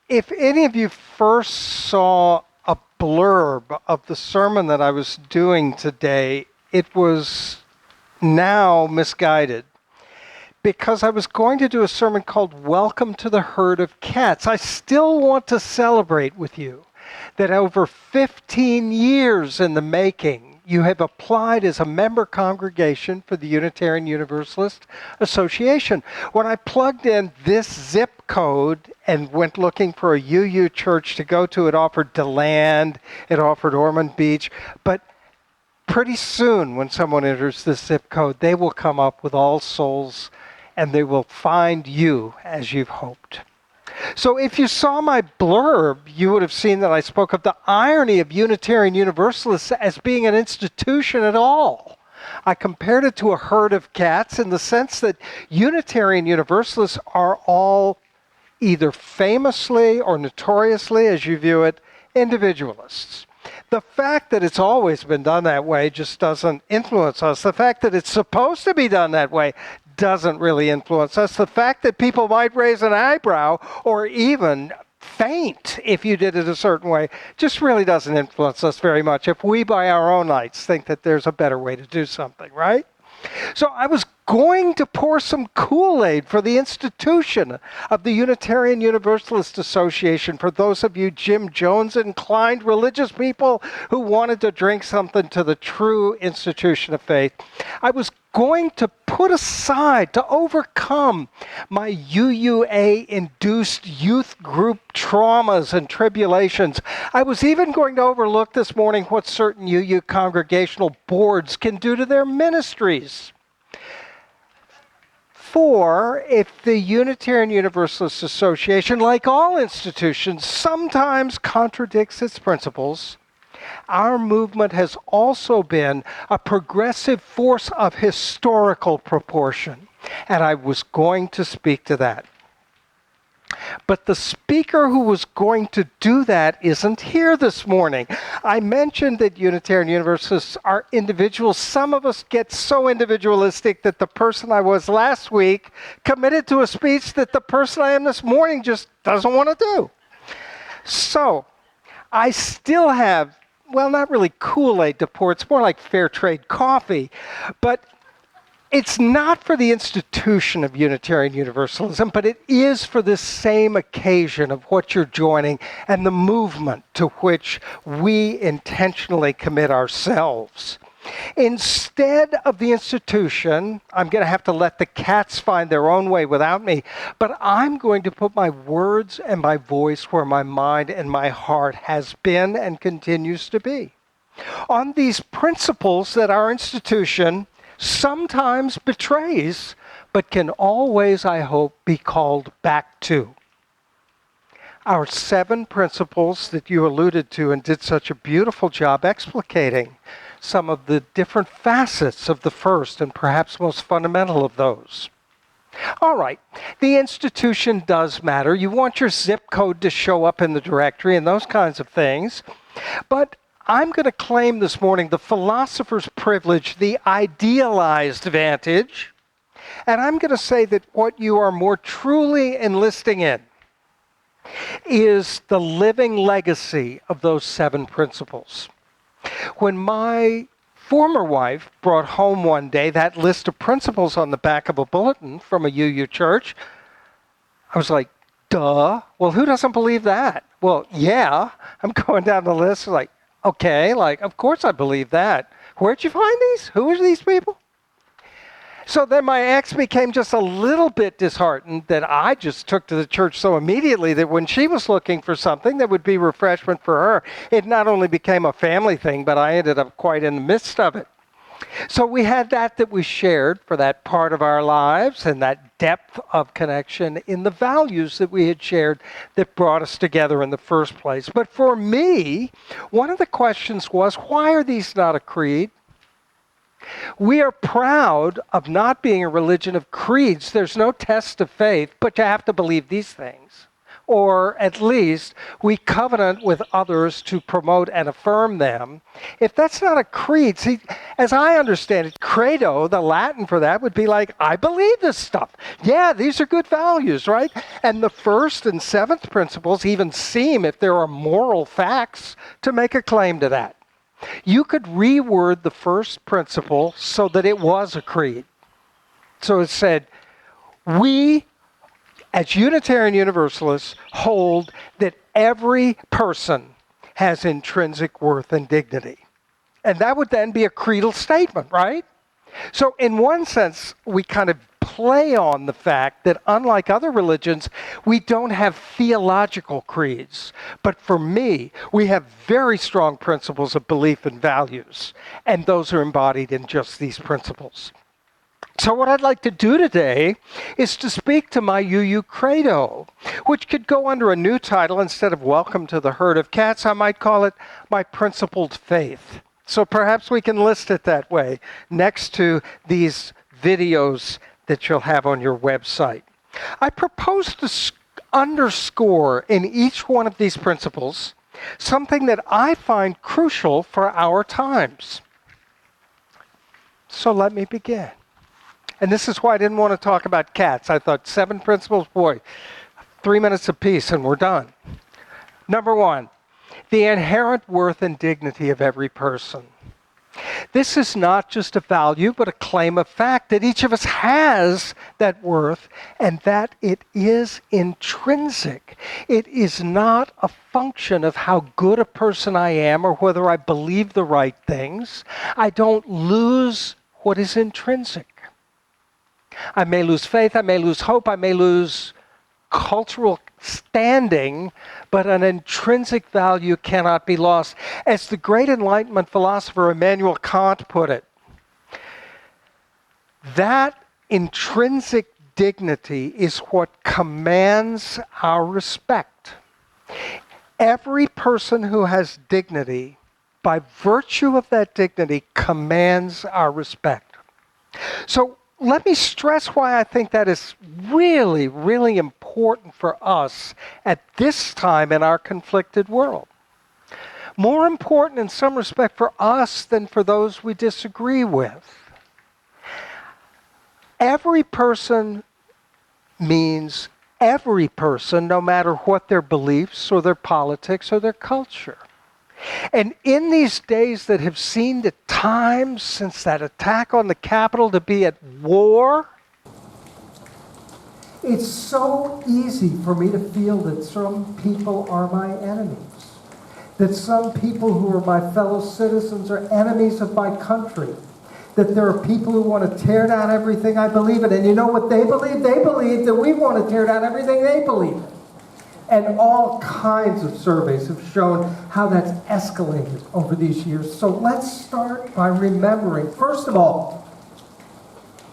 If any of you first saw a blurb of the sermon that I was doing today, it was now misguided because I was going to do a sermon called Welcome to the Herd of Cats. I still want to celebrate with you that over 15 years in the making, you have applied as a member congregation for the Unitarian Universalist Association. When I plugged in this zip code and went looking for a UU church to go to, it offered DeLand, it offered Ormond Beach, but pretty soon when someone enters this zip code, they will come up with All Souls and they will find you as you've hoped. So if you saw my blurb, you would have seen that I spoke of the irony of Unitarian Universalists as being an institution at all. I compared it to a herd of cats in the sense that Unitarian Universalists are all either famously or notoriously, as you view it, individualists. The fact that it's always been done that way just doesn't influence us. The fact that it's supposed to be done that way doesn't really influence us. The fact that people might raise an eyebrow or even faint if you did it a certain way just really doesn't influence us very much if we by our own lights think that there's a better way to do something, right? So I was going to pour some Kool-Aid for the institution of the Unitarian Universalist Association for those of you Jim Jones-inclined religious people who wanted to drink something to the true institution of faith. I was going to put aside, to overcome my UUA-induced youth group traumas and tribulations. I was even going to overlook this morning what certain UU congregational boards can do to their ministries. For if the Unitarian Universalist Association, like all institutions, sometimes contradicts its principles, our movement has also been a progressive force of historical proportion, and I was going to speak to that. But the speaker who was going to do that isn't here this morning. I mentioned that Unitarian Universalists are individuals. Some of us get so individualistic that the person I was last week committed to a speech that the person I am this morning just doesn't want to do. So I still have, well, not really Kool-Aid to pour, it's more like fair trade coffee, but it's not for the institution of Unitarian Universalism, but it is for this same occasion of what you're joining and the movement to which we intentionally commit ourselves. Instead of the institution, I'm going to have to let the cats find their own way without me, but I'm going to put my words and my voice where my mind and my heart has been and continues to be. On these principles that our institution sometimes betrays, but can always, I hope, be called back to. Our 7 principles that you alluded to and did such a beautiful job explicating some of the different facets of the first and perhaps most fundamental of those. All right, the institution does matter. You want your zip code to show up in the directory and those kinds of things, but I'm going to claim this morning the philosopher's privilege, the idealized vantage, and I'm going to say that what you are more truly enlisting in is the living legacy of those 7 principles. When my former wife brought home one day that list of principles on the back of a bulletin from a UU church, I was like, duh, well, who doesn't believe that? Well, yeah, I'm going down the list like, okay, like, of course I believe that. Where'd you find these? Who are these people? So then my ex became just a little bit disheartened that I just took to the church so immediately that when she was looking for something that would be refreshment for her, it not only became a family thing, but I ended up quite in the midst of it. So we had that we shared for that part of our lives and that depth of connection in the values that we had shared that brought us together in the first place. But for me, one of the questions was, why are these not a creed? We are proud of not being a religion of creeds. There's no test of faith, but you have to believe these things. or at least we covenant with others to promote and affirm them. If that's not a creed, see, as I understand it, credo, the Latin for that, would be like, I believe this stuff. Yeah, these are good values, right? And the first and seventh principles even seem, if there are moral facts, to make a claim to that. You could reword the first principle so that it was a creed. So it said, we, as Unitarian Universalists, hold that every person has intrinsic worth and dignity. And that would then be a creedal statement, right? So in one sense, we kind of play on the fact that unlike other religions, we don't have theological creeds. But for me, we have very strong principles of belief and values, and those are embodied in just these principles. So what I'd like to do today is to speak to my UU Credo, which could go under a new title. Instead of Welcome to the Herd of Cats, I might call it My Principled Faith. So perhaps we can list it that way next to these videos that you'll have on your website. I propose to underscore in each one of these principles something that I find crucial for our times. So let me begin. And this is why I didn't want to talk about cats. I thought 7 principles, boy, 3 minutes apiece and we're done. Number 1, the inherent worth and dignity of every person. This is not just a value, but a claim of fact that each of us has that worth and that it is intrinsic. It is not a function of how good a person I am or whether I believe the right things. I don't lose what is intrinsic. I may lose faith, I may lose hope, I may lose cultural standing, but an intrinsic value cannot be lost. As the great Enlightenment philosopher Immanuel Kant put it, that intrinsic dignity is what commands our respect. Every person who has dignity, by virtue of that dignity, commands our respect. So let me stress why I think that is really, really important for us at this time in our conflicted world. More important in some respect for us than for those we disagree with. Every person means every person, no matter what their beliefs or their politics or their culture. And in these days that have seen the times since that attack on the Capitol to be at war, it's so easy for me to feel that some people are my enemies, that some people who are my fellow citizens are enemies of my country, that there are people who want to tear down everything I believe in. And you know what they believe? They believe that we want to tear down everything they believe in. And all kinds of surveys have shown how that's escalated over these years. So let's start by remembering, first of all,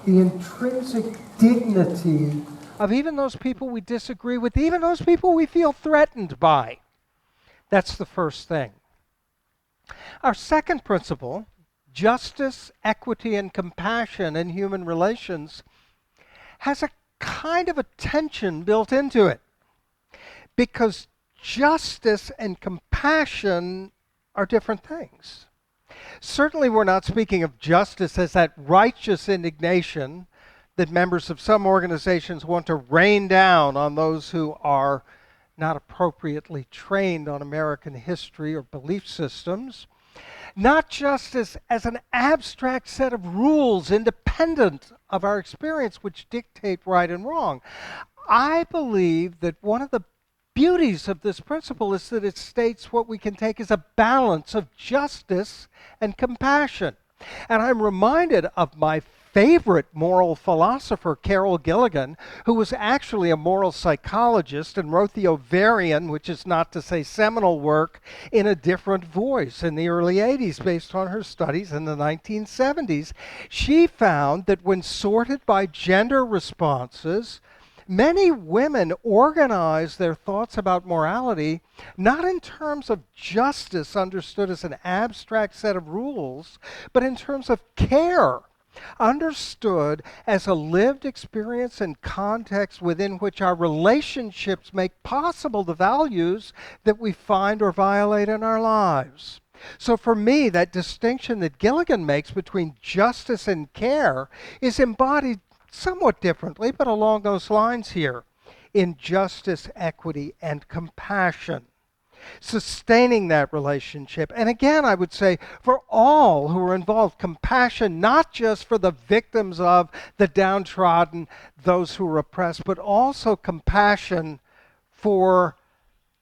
the intrinsic dignity of even those people we disagree with, even those people we feel threatened by. That's the first thing. Our second principle, justice, equity, and compassion in human relations, has a kind of a tension built into it. Because justice and compassion are different things. Certainly we're not speaking of justice as that righteous indignation that members of some organizations want to rain down on those who are not appropriately trained on American history or belief systems. Not justice as an abstract set of rules independent of our experience which dictate right and wrong. I believe that one of the beauties of this principle is that it states what we can take as a balance of justice and compassion. And I'm reminded of my favorite moral philosopher, Carol Gilligan, who was actually a moral psychologist and wrote The Ovarian, which is not to say seminal work, in a different voice in the early 80s based on her studies in the 1970s. She found that when sorted by gender responses, many women organize their thoughts about morality not in terms of justice understood as an abstract set of rules, but in terms of care understood as a lived experience and context within which our relationships make possible the values that we find or violate in our lives. So for me, that distinction that Gilligan makes between justice and care is embodied somewhat differently, but along those lines here, in justice, equity, and compassion. Sustaining that relationship. And again, I would say for all who are involved, compassion not just for the victims of the downtrodden, those who are oppressed, but also compassion for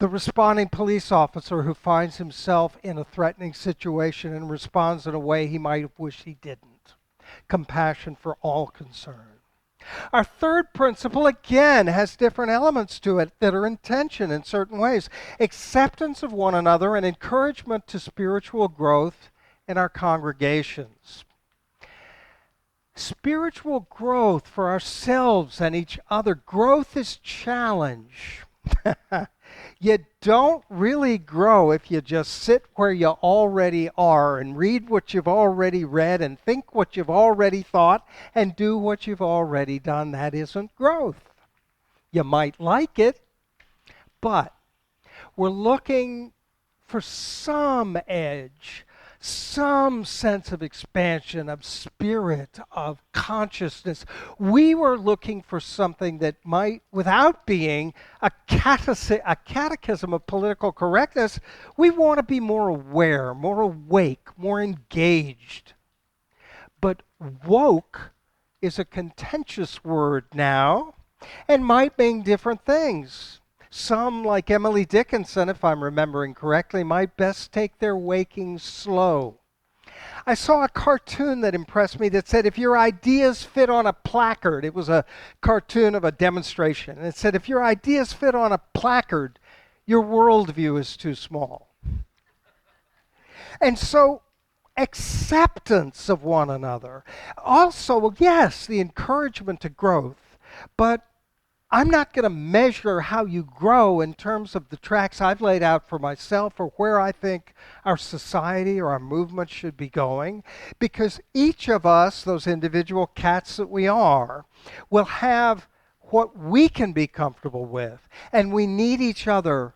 the responding police officer who finds himself in a threatening situation and responds in a way he might have wished he didn't. Compassion for all concerned. Our third principle, again, has different elements to it that are in tension in certain ways. Acceptance of one another and encouragement to spiritual growth in our congregations. Spiritual growth for ourselves and each other. Growth is challenge. You don't really grow if you just sit where you already are and read what you've already read and think what you've already thought and do what you've already done. That isn't growth. You might like it, but we're looking for some edge, some sense of expansion, of spirit, of consciousness. We were looking for something that might, without being a catechism of political correctness, we want to be more aware, more awake, more engaged. But woke is a contentious word now and might mean different things. Some, like Emily Dickinson, if I'm remembering correctly, might best take their waking slow. I saw a cartoon that impressed me that said, if your ideas fit on a placard, it was a cartoon of a demonstration, and it said, if your ideas fit on a placard, your worldview is too small. And so, acceptance of one another. Also, yes, the encouragement to growth, but I'm not going to measure how you grow in terms of the tracks I've laid out for myself or where I think our society or our movement should be going, because each of us, those individual cats that we are, will have what we can be comfortable with, and we need each other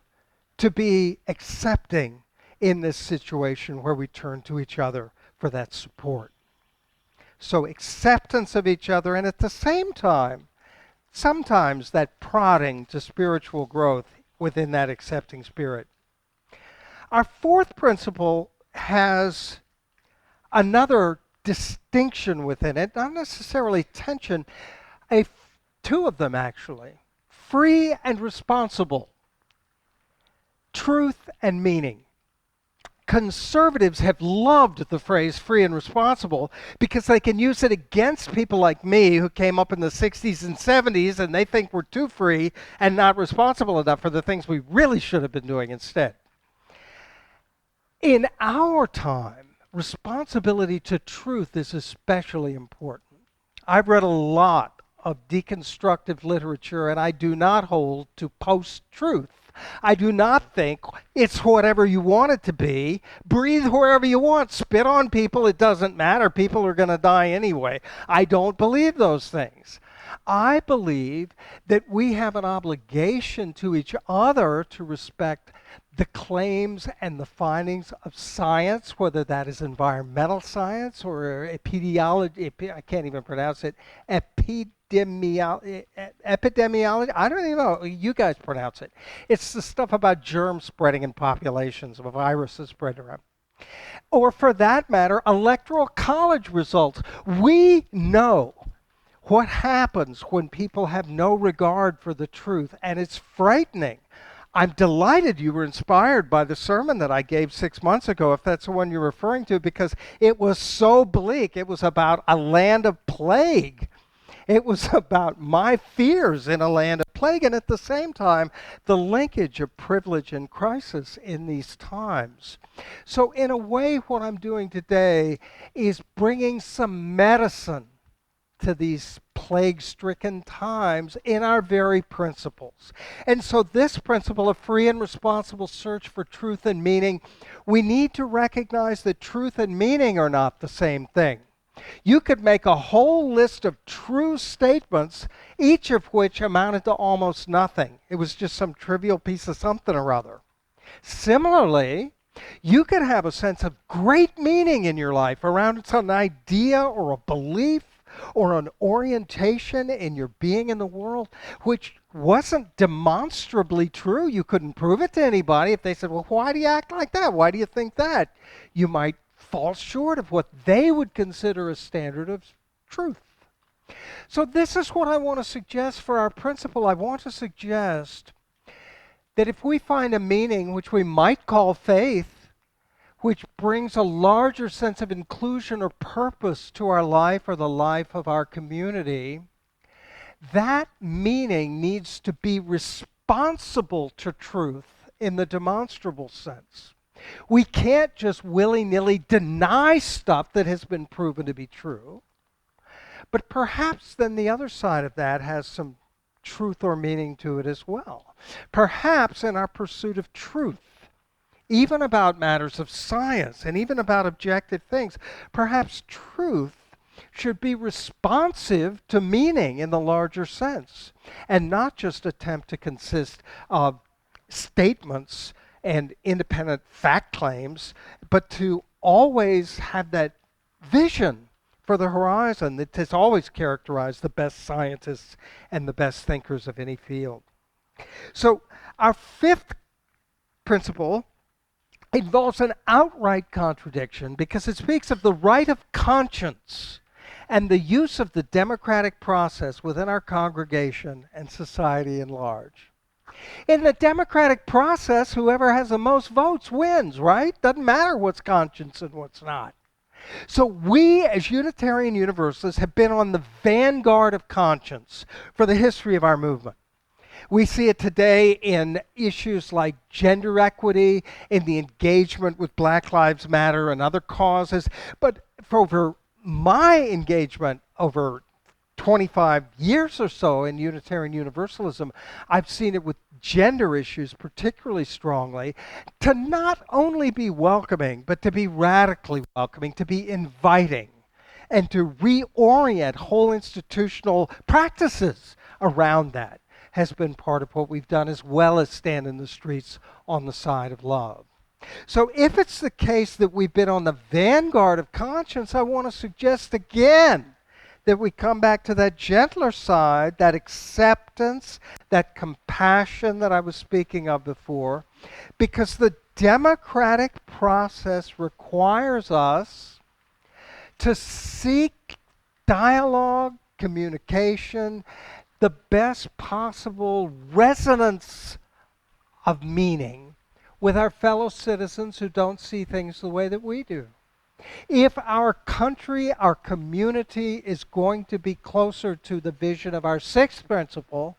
to be accepting in this situation where we turn to each other for that support. So acceptance of each other, and at the same time, sometimes that prodding to spiritual growth within that accepting spirit. Our fourth principle has another distinction within it, not necessarily tension, two of them actually. Free and responsible. Truth and meaning. Conservatives have loved the phrase free and responsible because they can use it against people like me who came up in the 60s and 70s and they think we're too free and not responsible enough for the things we really should have been doing instead. In our time, responsibility to truth is especially important. I've read a lot of deconstructive literature and I do not hold to post-truth. I do not think it's whatever you want it to be. Breathe wherever you want. Spit on people. It doesn't matter. People are going to die anyway. I don't believe those things. I believe that we have an obligation to each other to respect the claims and the findings of science, whether that is environmental science or epidemiology, I can't even pronounce it, epidemiology, I don't even know, you guys pronounce it. It's the stuff about germs spreading in populations, of viruses spreading around. Or for that matter, electoral college results. We know what happens when people have no regard for the truth, and it's frightening. I'm delighted you were inspired by the sermon that I gave 6 months ago, if that's the one you're referring to, because it was so bleak. It was about a land of plague. It was about my fears in a land of plague, and at the same time, the linkage of privilege and crisis in these times. So in a way, what I'm doing today is bringing some medicine to these plague-stricken times in our very principles. And so this principle of free and responsible search for truth and meaning, we need to recognize that truth and meaning are not the same thing. You could make a whole list of true statements, each of which amounted to almost nothing. It was just some trivial piece of something or other. Similarly, you could have a sense of great meaning in your life around some idea or a belief or an orientation in your being in the world, which wasn't demonstrably true. You couldn't prove it to anybody. If they said, well, why do you act like that? Why do you think that? You might fall short of what they would consider a standard of truth. So this is what I want to suggest for our principle. I want to suggest that if we find a meaning which we might call faith, which brings a larger sense of inclusion or purpose to our life or the life of our community, that meaning needs to be responsible to truth in the demonstrable sense. We can't just willy-nilly deny stuff that has been proven to be true. But perhaps then the other side of that has some truth or meaning to it as well. Perhaps in our pursuit of truth, even about matters of science and even about objective things, perhaps truth should be responsive to meaning in the larger sense and not just attempt to consist of statements and independent fact claims, but to always have that vision for the horizon that has always characterized the best scientists and the best thinkers of any field. So our fifth principle involves an outright contradiction because it speaks of the right of conscience and the use of the democratic process within our congregation and society at large. In the democratic process, whoever has the most votes wins, right? Doesn't matter what's conscience and what's not. So we, as Unitarian Universalists, have been on the vanguard of conscience for the history of our movement. We see it today in issues like gender equity, in the engagement with Black Lives Matter and other causes. But for my engagement over 25 years or so in Unitarian Universalism, I've seen it with gender issues particularly strongly, to not only be welcoming, but to be radically welcoming, to be inviting, and to reorient whole institutional practices around that has been part of what we've done, as well as stand in the streets on the side of love. So if it's the case that we've been on the vanguard of conscience, I want to suggest again that we come back to that gentler side, that acceptance, that compassion that I was speaking of before, because the democratic process requires us to seek dialogue, communication, the best possible resonance of meaning with our fellow citizens who don't see things the way that we do. If our country, our community is going to be closer to the vision of our sixth principle,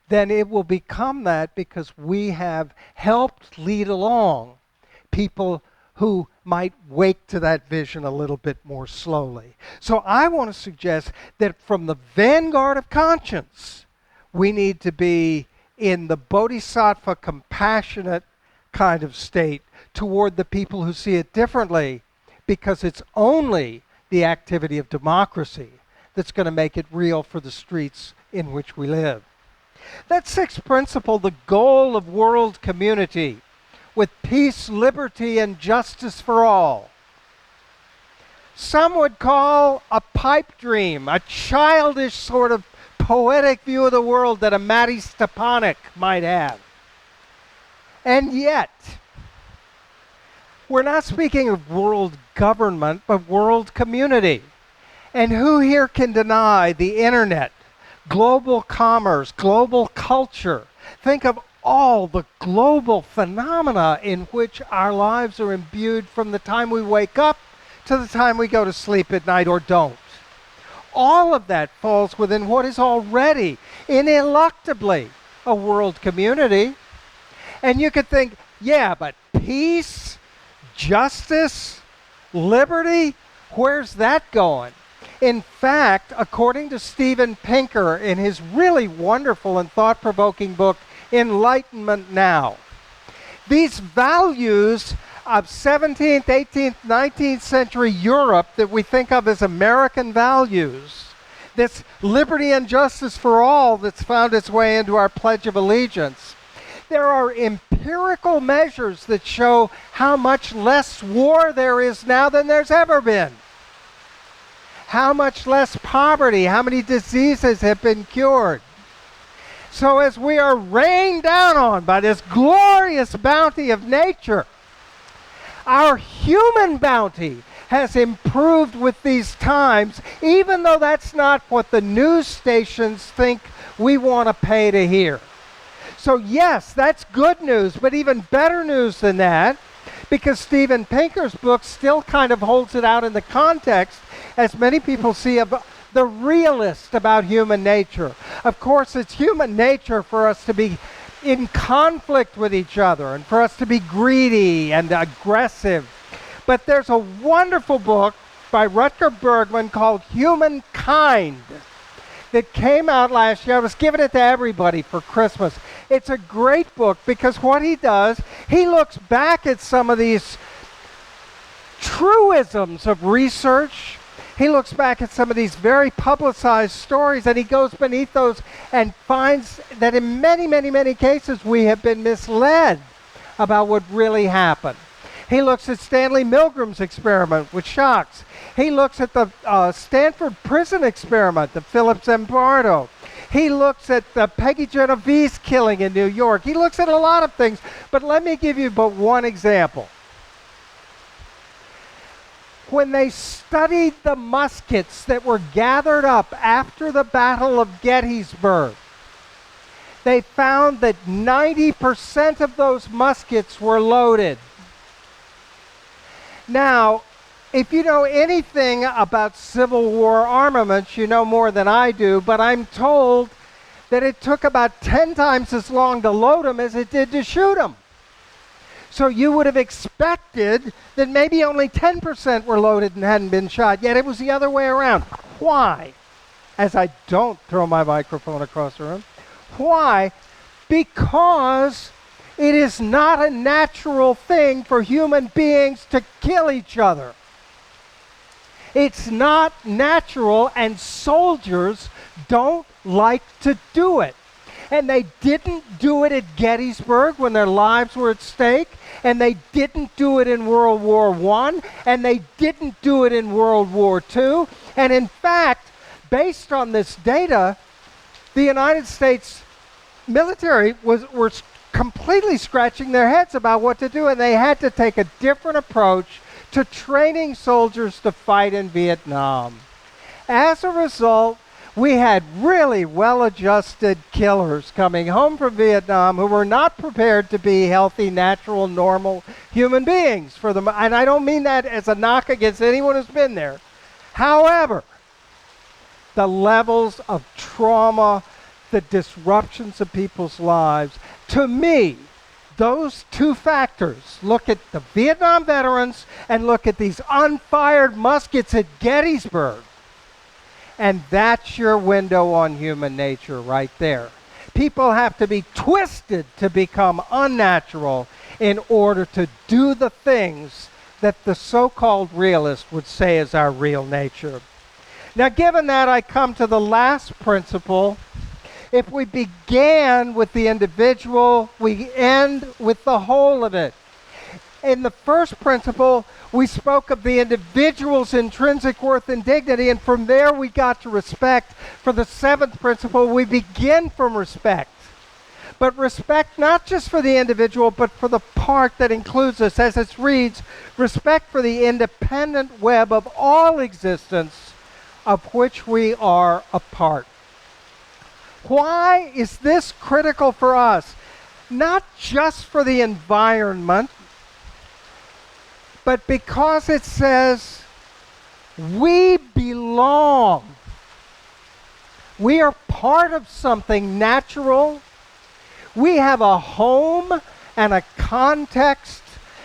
then it will become that because we have helped lead along people who might wake to that vision a little bit more slowly. So I want to suggest that from the vanguard of conscience, we need to be in the bodhisattva, compassionate kind of state toward the people who see it differently, because it's only the activity of democracy that's going to make it real for the streets in which we live. That sixth principle, the goal of world community, with peace, liberty, and justice for all. Some would call a pipe dream, a childish sort of poetic view of the world that a Matty Stepanek might have. And yet, we're not speaking of world government, but world community. And who here can deny the internet, global commerce, global culture? Think of all the global phenomena in which our lives are imbued from the time we wake up to the time we go to sleep at night or don't. All of that falls within what is already ineluctably a world community. And you could think, yeah, but peace, justice, liberty, where's that going? In fact, according to Steven Pinker in his really wonderful and thought-provoking book, Enlightenment Now, these values of 17th, 18th, 19th century Europe that we think of as American values, this liberty and justice for all that's found its way into our Pledge of Allegiance, there are empirical measures that show how much less war there is now than there's ever been. How much less poverty, how many diseases have been cured. So as we are rained down on by this glorious bounty of nature, our human bounty has improved with these times, even though that's not what the news stations think we want to pay to hear. So yes, that's good news, but even better news than that, because Steven Pinker's book still kind of holds it out in the context, as many people see, of the realist about human nature. Of course, it's human nature for us to be in conflict with each other and for us to be greedy and aggressive. But there's a wonderful book by Rutger Bregman called Humankind that came out last year. I was giving it to everybody for Christmas. It's a great book because what he does, he looks back at some of these truisms of research. He looks back at some of these very publicized stories, and he goes beneath those and finds that in many, many, many cases we have been misled about what really happened. He looks at Stanley Milgram's experiment with shocks. He looks at the Stanford prison experiment, the Philip Zimbardo. He looks at the Peggy Genovese killing in New York. He looks at a lot of things, but let me give you but one example. When they studied the muskets that were gathered up after the Battle of Gettysburg, they found that 90% of those muskets were loaded. Now, if you know anything about Civil War armaments, you know more than I do, but I'm told that it took about 10 times as long to load them as it did to shoot them. So you would have expected that maybe only 10% were loaded and hadn't been shot, yet it was the other way around. Why? As I don't throw my microphone across the room. Why? Because it is not a natural thing for human beings to kill each other. It's not natural, and soldiers don't like to do it. And they didn't do it at Gettysburg when their lives were at stake, and they didn't do it in World War I, and they didn't do it in World War II. And in fact, based on this data, the United States military were completely scratching their heads about what to do, and they had to take a different approach to training soldiers to fight in Vietnam. As a result, we had really well-adjusted killers coming home from Vietnam who were not prepared to be healthy, natural, normal human beings. And I don't mean that as a knock against anyone who's been there. However, the levels of trauma, the disruptions of people's lives, to me, those two factors, look at the Vietnam veterans and look at these unfired muskets at Gettysburg, and that's your window on human nature right there. People have to be twisted to become unnatural in order to do the things that the so-called realist would say is our real nature. Now, given that, I come to the last principle. If we began with the individual, we end with the whole of it. In the first principle, we spoke of the individual's intrinsic worth and dignity, and from there we got to respect. For the seventh principle, we begin from respect. But respect not just for the individual, but for the part that includes us. As it reads, respect for the independent web of all existence of which we are a part. Why is this critical for us? Not just for the environment, but because it says we belong. We are part of something natural. We have a home and a context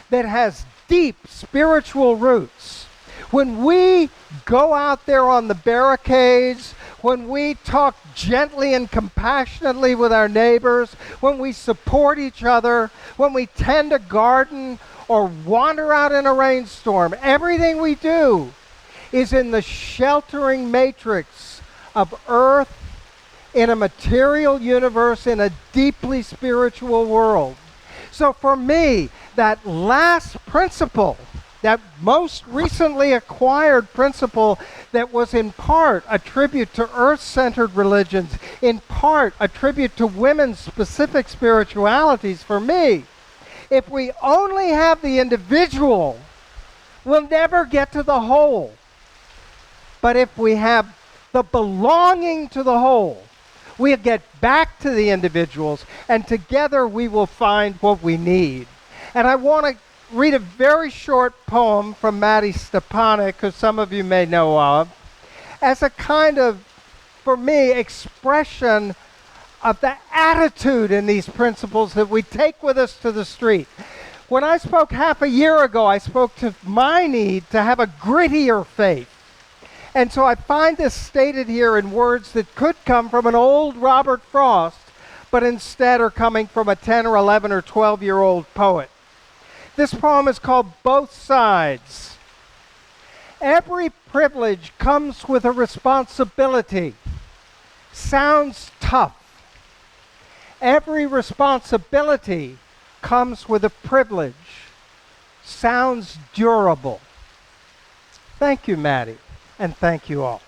that has deep spiritual roots. When we go out there on the barricades, when we talk gently and compassionately with our neighbors, when we support each other, when we tend a garden or wander out in a rainstorm, everything we do is in the sheltering matrix of earth in a material universe in a deeply spiritual world. So for me, that last principle, that most recently acquired principle that was in part a tribute to earth-centered religions, in part a tribute to women's specific spiritualities, for me, if we only have the individual, we'll never get to the whole. But if we have the belonging to the whole, we'll get back to the individuals, and together we will find what we need. And I want to read a very short poem from Maddie Stepanek, who some of you may know of, as a kind of, for me, expression of the attitude in these principles that we take with us to the street. When I spoke half a year ago, I spoke to my need to have a grittier faith. And so I find this stated here in words that could come from an old Robert Frost, but instead are coming from a 10 or 11 or 12-year-old poet. This poem is called Both Sides. Every privilege comes with a responsibility. Sounds tough. Every responsibility comes with a privilege. Sounds durable. Thank you, Maddie, and thank you all.